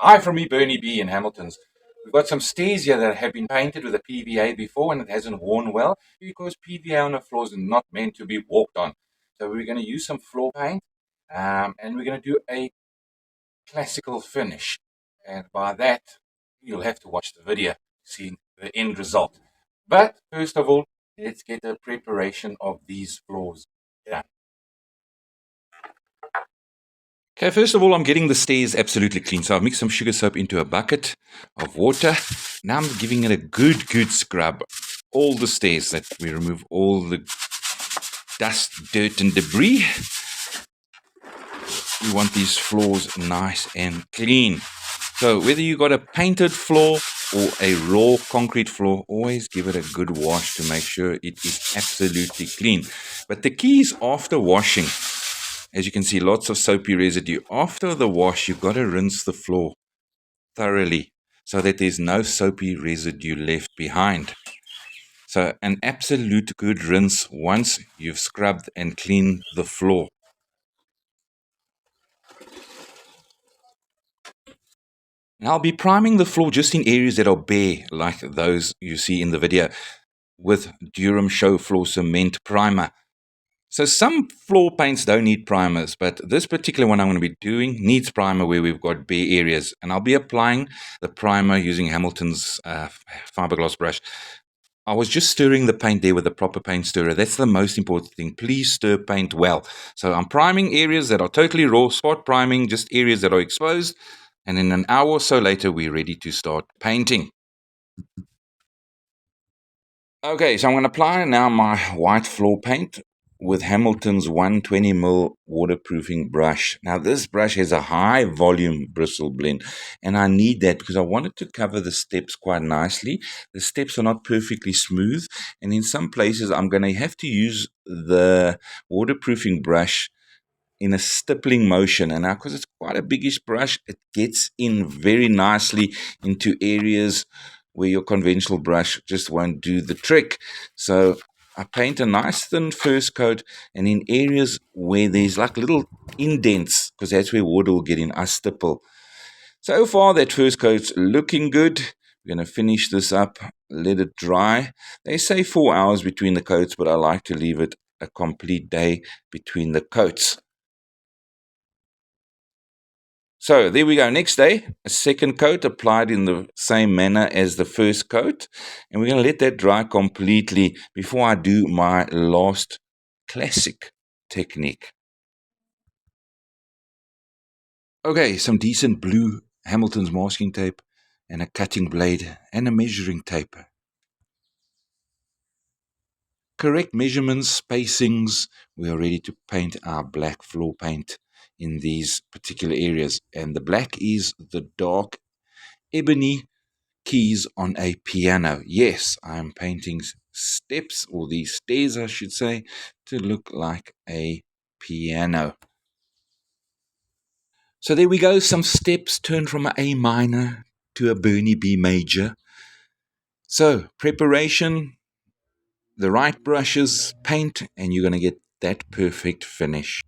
Hi from me, Bernie B in Hamilton's. We've got some stairs here that have been painted with a PVA before and it hasn't worn well because PVA on the floors is not meant to be walked on. So we're going to use some floor paint and we're going to do a classical finish. And by that, you'll have to watch the video to see the end result. But first of all, let's get the preparation of these floors done. Okay, first of all, I'm getting the stairs absolutely clean. So I've mixed some sugar soap into a bucket of water. Now I'm giving it a good scrub. All the stairs, that we remove all the dust, dirt, and debris. We want these floors nice and clean. So whether you got a painted floor or a raw concrete floor, always give it a good wash to make sure it is absolutely clean. But the key is after washing. As you can see, lots of soapy residue. After the wash, you've got to rinse the floor thoroughly so that there's no soapy residue left behind. So an absolute good rinse once you've scrubbed and cleaned the floor. Now I'll be priming the floor just in areas that are bare, like those you see in the video, with Durham Show Floor Cement Primer. So some floor paints don't need primers, but this particular one I'm going to be doing needs primer where we've got bare areas. And I'll be applying the primer using Hamilton's fiberglass brush. I was just stirring the paint there with a proper paint stirrer. That's the most important thing. Please stir paint well. So I'm priming areas that are totally raw, spot priming just areas that are exposed. And in an hour or so later, we're ready to start painting. Okay, so I'm going to apply now my white floor paint with Hamilton's 120mm waterproofing brush. Now this brush has a high volume bristle blend and I need that because I want it to cover the steps quite nicely. The steps are not perfectly smooth and in some places I'm going to have to use the waterproofing brush in a stippling motion, and now because it's quite a biggish brush, it gets in very nicely into areas where your conventional brush just won't do the trick. So I paint a nice thin first coat, and in areas where there's like little indents, because that's where water will get in, I stipple. So far that first coat's looking good. We're going to finish this up, let it dry. They say 4 hours between the coats, but I like to leave it a complete day between the coats. So there we go. Next day, a second coat applied in the same manner as the first coat. And we're going to let that dry completely before I do my last classic technique. Okay, some decent blue Hamilton's masking tape and a cutting blade and a measuring tape. Correct measurements, spacings. We are ready to paint our black floor paint in these particular areas. And the black is the dark ebony keys on a piano. Yes, I'm painting steps, or these stairs I should say, to look like a piano. So there we go, some steps turned from an A minor to a Bernie B major. So preparation, the right brushes, paint, and you're going to get that perfect finish.